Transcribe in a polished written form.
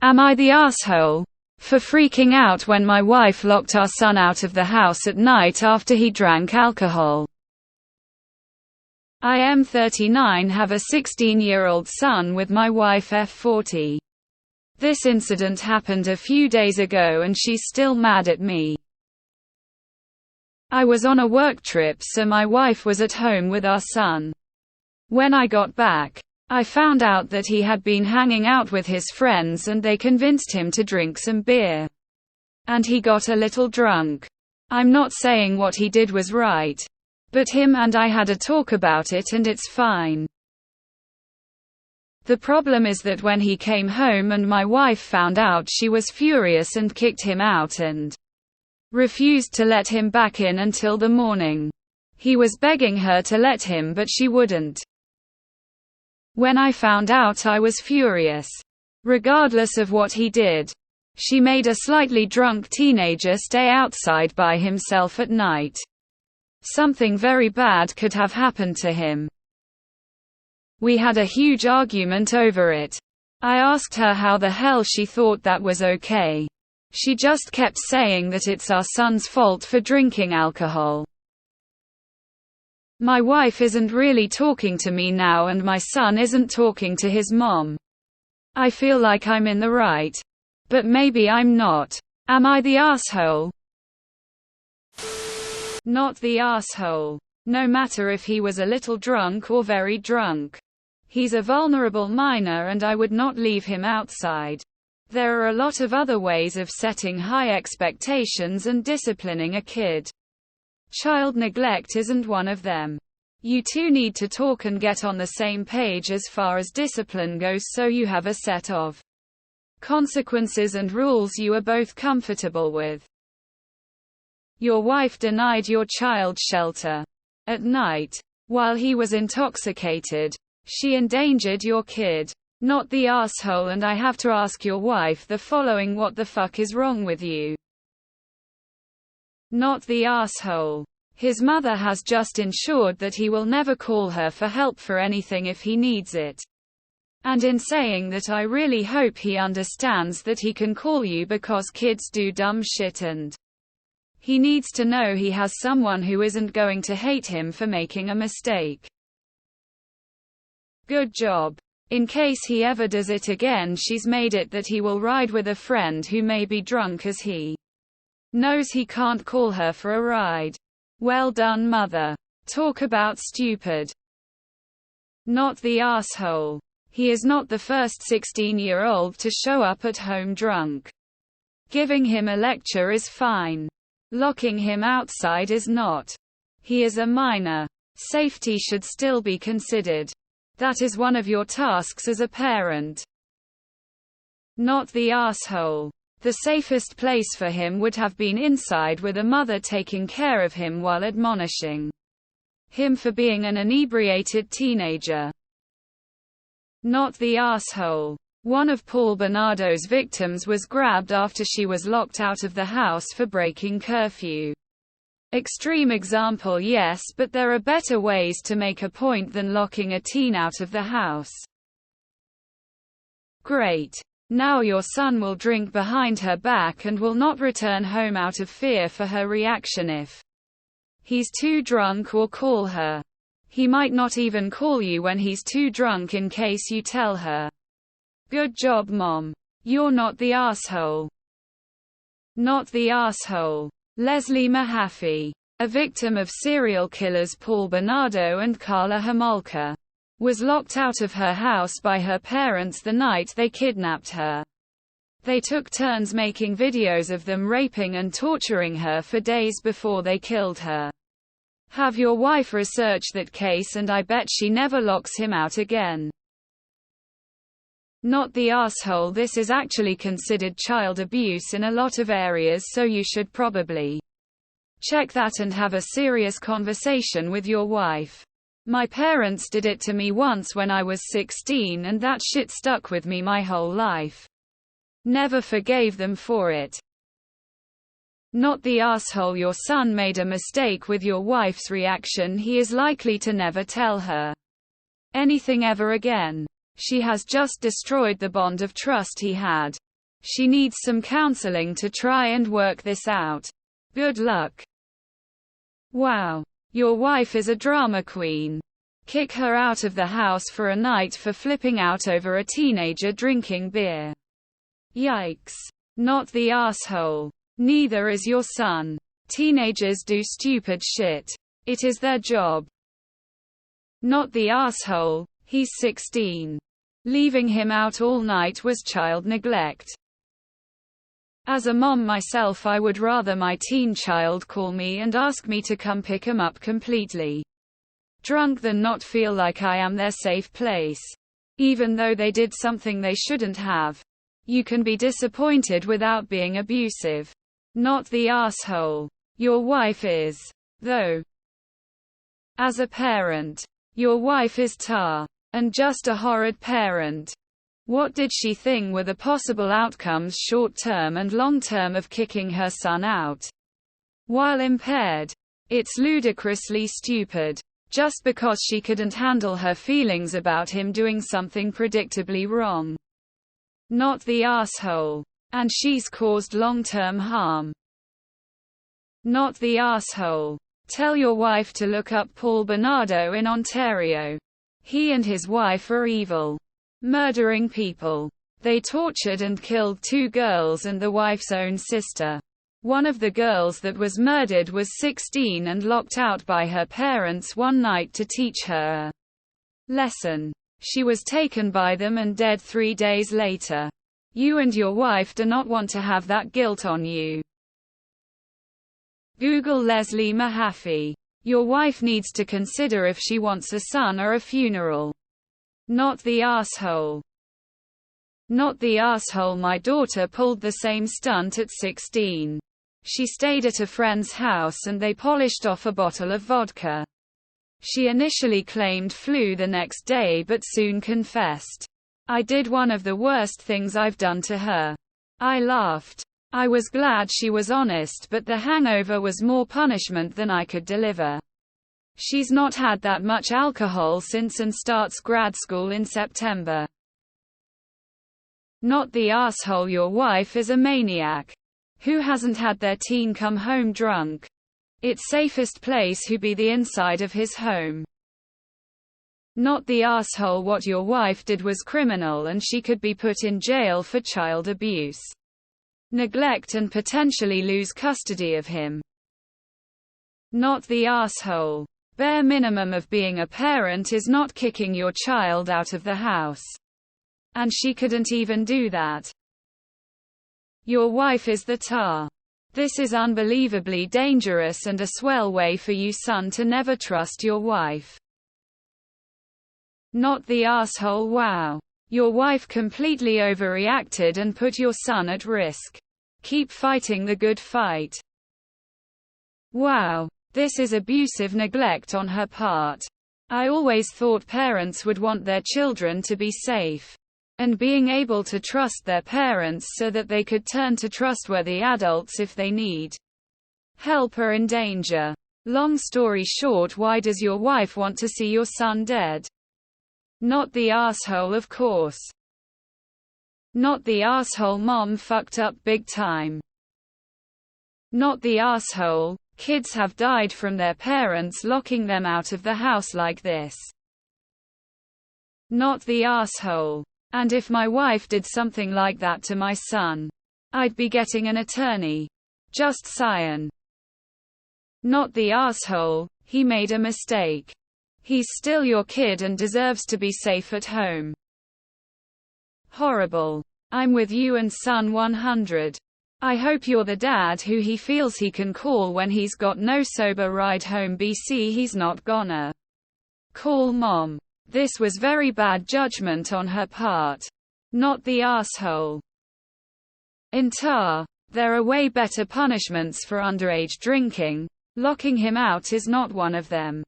Am I the asshole for freaking out when my wife locked our son out of the house at night after he drank alcohol? I am 39, have a 16-year-old son with my wife F40. This incident happened a few days ago and she's still mad at me. I was on a work trip, so my wife was at home with our son. When I got back, I found out that he had been hanging out with his friends and they convinced him to drink some beer. And he got a little drunk. I'm not saying what he did was right, but him and I had a talk about it and it's fine. The problem is that when he came home and my wife found out, she was furious and kicked him out and refused to let him back in until the morning. He was begging her to let him, but she wouldn't. When I found out, I was furious. Regardless of what he did, she made a slightly drunk teenager stay outside by himself at night. Something very bad could have happened to him. We had a huge argument over it. I asked her how the hell she thought that was okay. She just kept saying that it's our son's fault for drinking alcohol. My wife isn't really talking to me now and my son isn't talking to his mom. I feel like I'm in the right. But maybe I'm not. Am I the asshole? Not the asshole. No matter if he was a little drunk or very drunk. He's a vulnerable minor and I would not leave him outside. There are a lot of other ways of setting high expectations and disciplining a kid. Child neglect isn't one of them. You two need to talk and get on the same page as far as discipline goes, so you have a set of consequences and rules you are both comfortable with. Your wife denied your child shelter at night while he was intoxicated. She endangered your kid. Not the asshole, and I have to ask your wife the following: what the fuck is wrong with you? Not the asshole. His mother has just ensured that he will never call her for help for anything if he needs it. And in saying that, I really hope he understands that he can call you because kids do dumb shit and he needs to know he has someone who isn't going to hate him for making a mistake. Good job. In case he ever does it again, she's made it that he will ride with a friend who may be drunk, as he knows he can't call her for a ride. Well done, mother. Talk about stupid. Not the asshole. He is not the first 16-year-old to show up at home drunk. Giving him a lecture is fine. Locking him outside is not. He is a minor. Safety should still be considered. That is one of your tasks as a parent. Not the asshole. The safest place for him would have been inside with a mother taking care of him while admonishing him for being an inebriated teenager. Not the asshole. One of Paul Bernardo's victims was grabbed after she was locked out of the house for breaking curfew. Extreme example, yes, but there are better ways to make a point than locking a teen out of the house. Great. Now your son will drink behind her back and will not return home out of fear for her reaction if he's too drunk, or call her. He might not even call you when he's too drunk in case you tell her. Good job, Mom. You're not the asshole. Not the asshole. Leslie Mahaffey, a victim of serial killers Paul Bernardo and Carla Homolka, was locked out of her house by her parents the night they kidnapped her. They took turns making videos of them raping and torturing her for days before they killed her. Have your wife research that case and I bet she never locks him out again. Not the asshole. This is actually considered child abuse in a lot of areas, so you should probably check that and have a serious conversation with your wife. My parents did it to me once when I was 16 and that shit stuck with me my whole life. Never forgave them for it. Not the asshole. Your son made a mistake with your wife's reaction. He is likely to never tell her anything ever again. She has just destroyed the bond of trust he had. She needs some counseling to try and work this out. Good luck. Wow. Your wife is a drama queen. Kick her out of the house for a night for flipping out over a teenager drinking beer. Yikes. Not the asshole. Neither is your son. Teenagers do stupid shit. It is their job. Not the asshole. He's 16. Leaving him out all night was child neglect. As a mom myself, I would rather my teen child call me and ask me to come pick him up completely drunk than not feel like I am their safe place. Even though they did something they shouldn't have. You can be disappointed without being abusive. Not the asshole. Your wife is, though. As a parent, your wife is tar. And just a horrid parent. What did she think were the possible outcomes, short-term and long-term, of kicking her son out while impaired? It's ludicrously stupid. Just because she couldn't handle her feelings about him doing something predictably wrong. Not the asshole. And she's caused long-term harm. Not the asshole. Tell your wife to look up Paul Bernardo in Ontario. He and his wife are evil. Murdering people. They tortured and killed 2 girls and the wife's own sister. One of the girls that was murdered was 16 and locked out by her parents one night to teach her a lesson. She was taken by them and dead 3 days later. You and your wife do not want to have that guilt on you. Google Leslie Mahaffey. Your wife needs to consider if she wants a son or a funeral. Not the asshole. Not the asshole. My daughter pulled the same stunt at 16. She stayed at a friend's house and they polished off a bottle of vodka. She initially claimed flu the next day but soon confessed. I did one of the worst things I've done to her. I laughed. I was glad she was honest, but the hangover was more punishment than I could deliver. She's not had that much alcohol since and starts grad school in September. Not the asshole. Your wife is a maniac. Who hasn't had their teen come home drunk? Its safest place who be the inside of his home. Not the asshole. What your wife did was criminal and she could be put in jail for child abuse, neglect and potentially lose custody of him. Not the asshole. Bare minimum of being a parent is not kicking your child out of the house. And she couldn't even do that. Your wife is the tar. This is unbelievably dangerous and a swell way for you son to never trust your wife. Not the asshole. Wow. Your wife completely overreacted and put your son at risk. Keep fighting the good fight. Wow. This is abusive neglect on her part. I always thought parents would want their children to be safe and being able to trust their parents so that they could turn to trustworthy adults if they need help or in danger. Long story short, why does your wife want to see your son dead? Not the asshole, of course. Not the asshole. Mom fucked up big time. Not the asshole. Kids have died from their parents locking them out of the house like this. Not the asshole. And if my wife did something like that to my son, I'd be getting an attorney. Just saying. Not the asshole. He made a mistake. He's still your kid and deserves to be safe at home. Horrible. I'm with you and son 100. I hope you're the dad who he feels he can call when he's got no sober ride home. BC he's not gonna call mom. This was very bad judgment on her part. Not the asshole. In tar, there are way better punishments for underage drinking. Locking him out is not one of them.